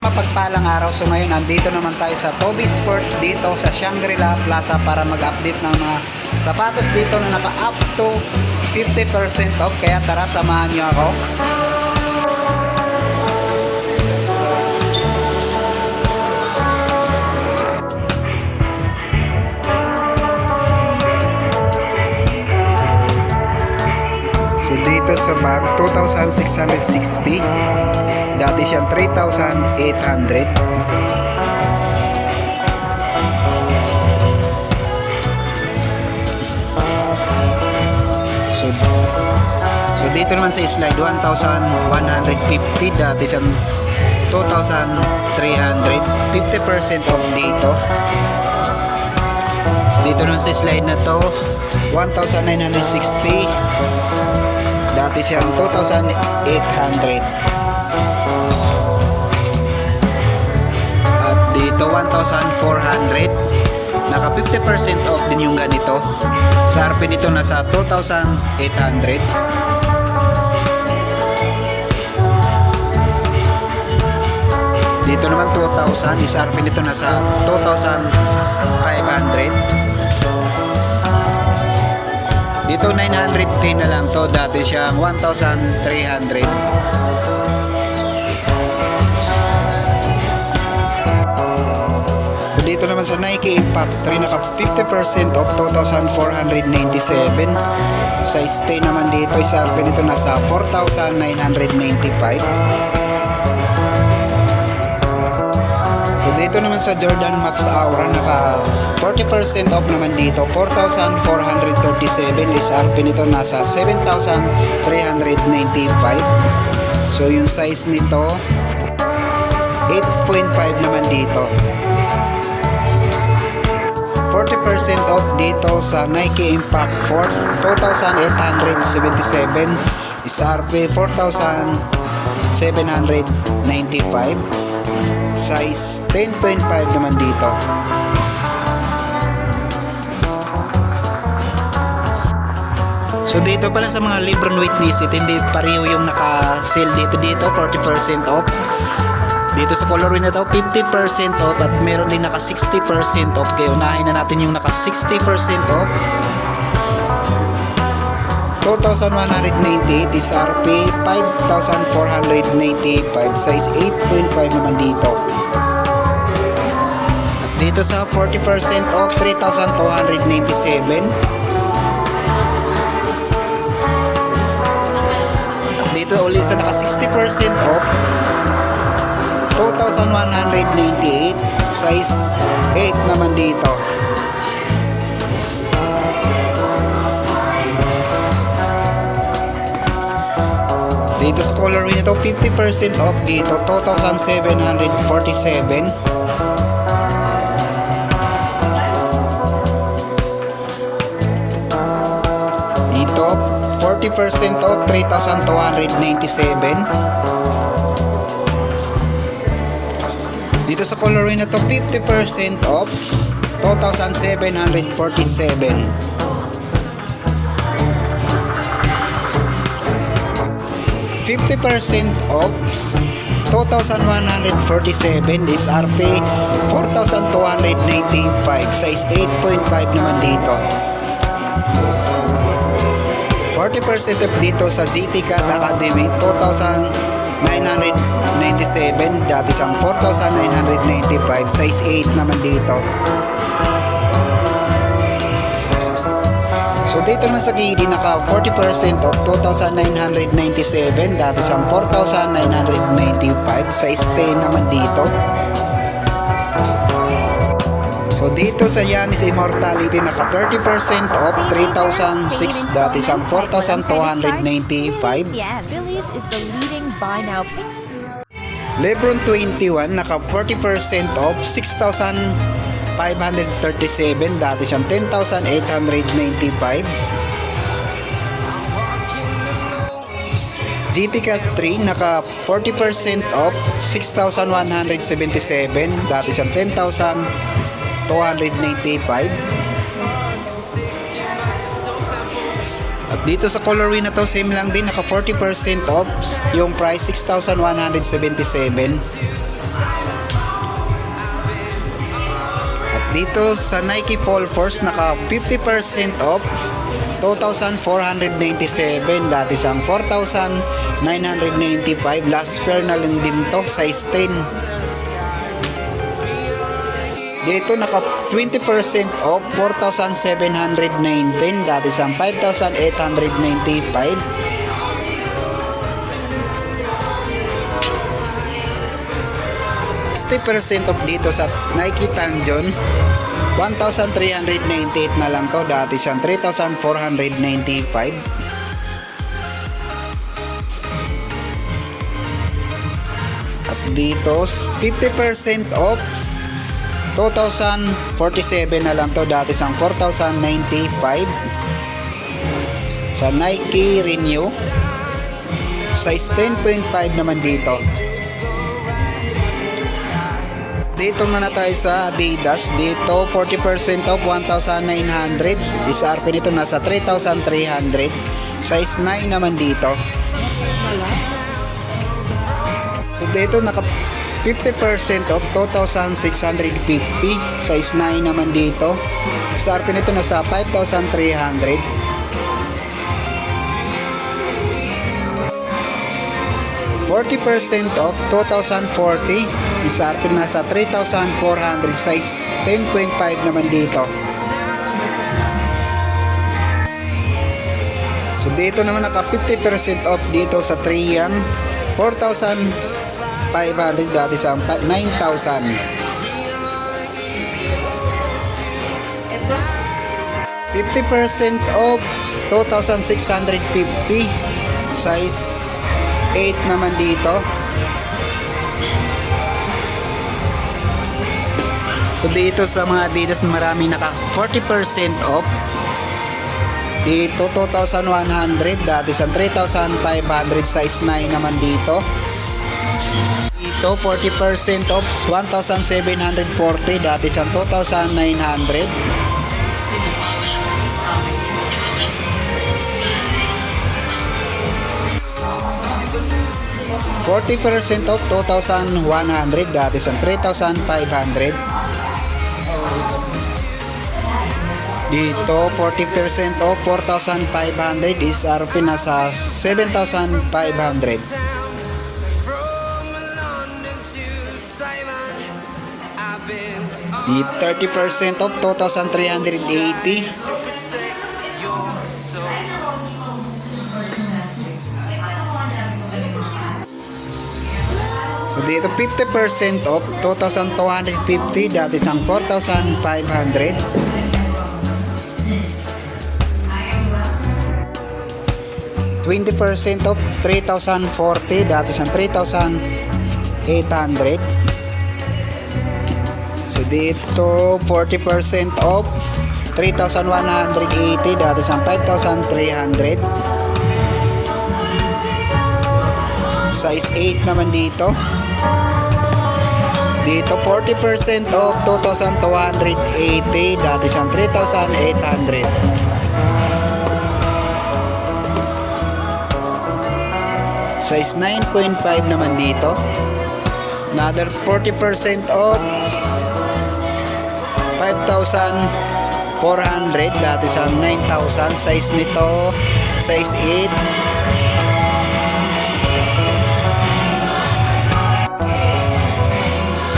Mapagpalang araw. So ngayon andito naman tayo sa Toby Sport dito sa Shangri-La Plaza para mag-update ng mga sapatos dito na naka-up to 50% off. Kaya tara, samahan nyo ako. So dito sa bag, 2,660. Dati siyang 3,800. So dito naman sa slide, 1,150. Dati siyang 2,300. 50% off dito. Dito naman sa slide na to, 1,960. Dati siyang 2,800. At dito 1,400. Naka 50% off din yung ganito. Sa RP nito nasa 2,800. Dito naman 2,000. Sa RP nito nasa 2,500. Dito 910 na lang to. Dati siyang 1,300. So dito naman sa Nike Impact 3 naka 50% off, 2,497. Size 10 naman dito. Isa RP nito nasa 4,995. So dito naman sa Jordan Max Aura naka 40% off naman dito, 4,437. SRP nito nasa 7,395. So yung size nito 8.5 naman dito. 40% off dito sa Nike Impact 4, 2,877. SRP 4,795. Size 10.5 naman dito. So dito pala sa mga Lebron Witness, hindi pareho yung naka-sale dito 40% off. Dito sa colorway na to 50% off at meron din naka 60% off. Kaya unahin na natin yung naka 60% off. 2,198 is RP 5,495. Size 8.5 naman dito. At dito sa 40% off 3,297. At dito ulit sa naka 60% off 2,198. Size 8 naman dito. Dito sa colorway nito 50% off dito, 2,747. Dito 40% off 3,297. Dito sa colorway na to 50% off 2,747. Off 2,147 is RP 4,295. Size 8.5 naman dito. 40% off dito sa GT Cat Academy 2,997. Dati sang 4,995. Size 8 naman dito. So dito naman sa KD naka 40% off 2,997. Dati sang 4,995. Size 10 naman dito. So dito sa Yanis Immortality naka 30% off 3,006. Dati sang 4,295. Yeah, Billy's is the leading buy now. Lebron 21 naka 40% off 6,537. Dati siyang 10,895. GT Cat 3 naka 40% off 6,177. Dati siyang 10,295. At dito sa colorway na to, same lang din, naka 40% off. Yung price 6,177. Dito sa Nike Fall Force naka 50% off, 2,497, dati sang 4,995. Last pair na lang din to, size 10. Dito naka 20% off, 4,719, dati sang 5,895. % off dito sa Nike Tanjon, 1,398 na lang to, dati siyang 3,495. At dito 50% off, 2,047 na lang to, dati siyang 4,095. Sa Nike Renew, size 10.5 naman dito. Dito muna tayo sa Adidas. Dito 40% off, 1,900. SRP nito nasa 3,300. Size 9 naman dito. So dito naka 50% off, 2,650. Size 9 naman dito. SRP nito nasa 5,300. %40 off, 2,040. SRP nasa 3,400. Size 10.5 naman dito. So dito naman naka 50% off dito sa Trian, 4,500, dati sa 9,000. %50 off, 2,650. Size 8 naman dito. So dito sa mga Adidas marami naka 40% off. Dito 2,100, dati sa 3,500. Size 9 naman dito. Dito 40% off, 1,740, dati sa 2,900. %40 off, 2,100, dati sa 3,500. Dito 40% off, 4,500. SRP nasa 7,500. Di 30% off, 2,380. So dito 50% off, 2,250, dati sang 4,500. %20 off, 3,040, dati sang 3,800. So dito 40% off, 3,180, dati sang 5,300. Size 8 naman dito. Dito 40% off, 2,280, dati sang 3,800. Size 9.5 naman dito. Another 40% off, 5,400, dati sa 9,000. Size nito size 8.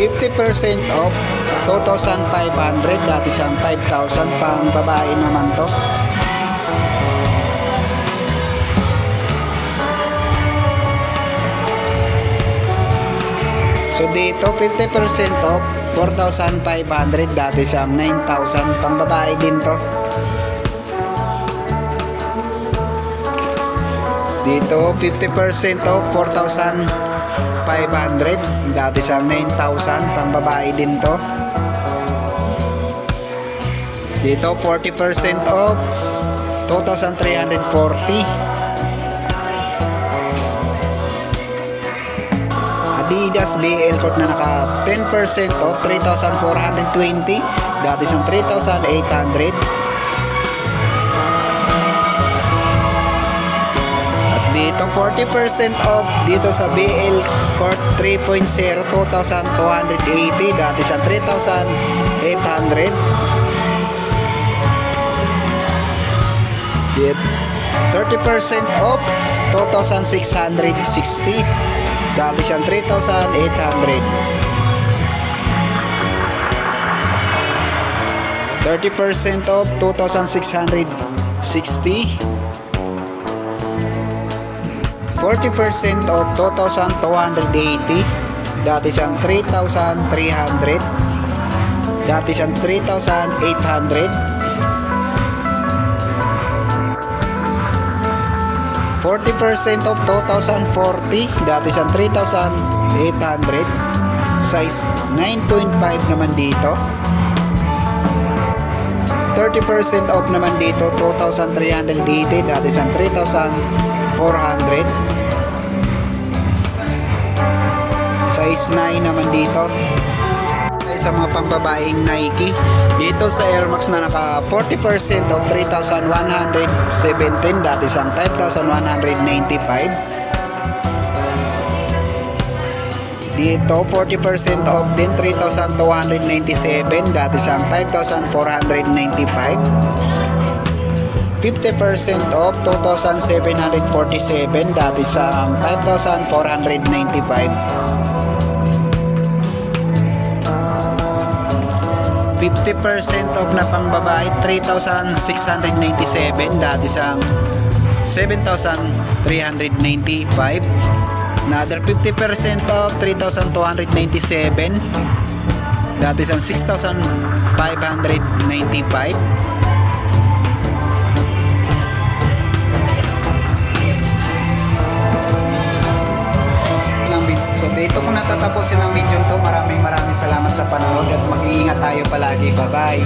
%50 off, 2,500, dati sa 5,000. Pang babae naman to. So dito 50% off, 4,500, dati sa 9,000. Pang babae din to. Dito 50% off, 4,500, dati sa 9,000. Pang babae din to. Dito 40% off, 2,340. Adidas BL Court na naka 10% off, 3,420, dati sa 3,800. At dito Ito 40% off dito sa BL Court 3.0, 2,280, dati sa 3,800. 30% off, 2,660, dati sa 3,800. 30% off, 2,660. 40% off, 2,280, dati siyang 3,300, dati siyang 3,800. 40% off, 2,040, dati siyang 3,800, size 9.5 naman dito. 30% off naman dito, 2,380, dati siyang 3,400, size 9 naman dito. Ay, sa mga pangbabaeng Nike dito sa Air Max na naka 40% off, 3,117, dati siyang 5,195. Dito 40% off din, 3,297, dati siyang 5,495. 50% off, 2,747, dati siyang 5,495. 50% off na pangbabae, 3,697, dati siyang 7,395. Another 50% off, 3,297, dati siyang 6,595. So dito ko natatapusin ang video to. Maraming salamat sa panonood at mag-iingat tayo palagi. Bye bye.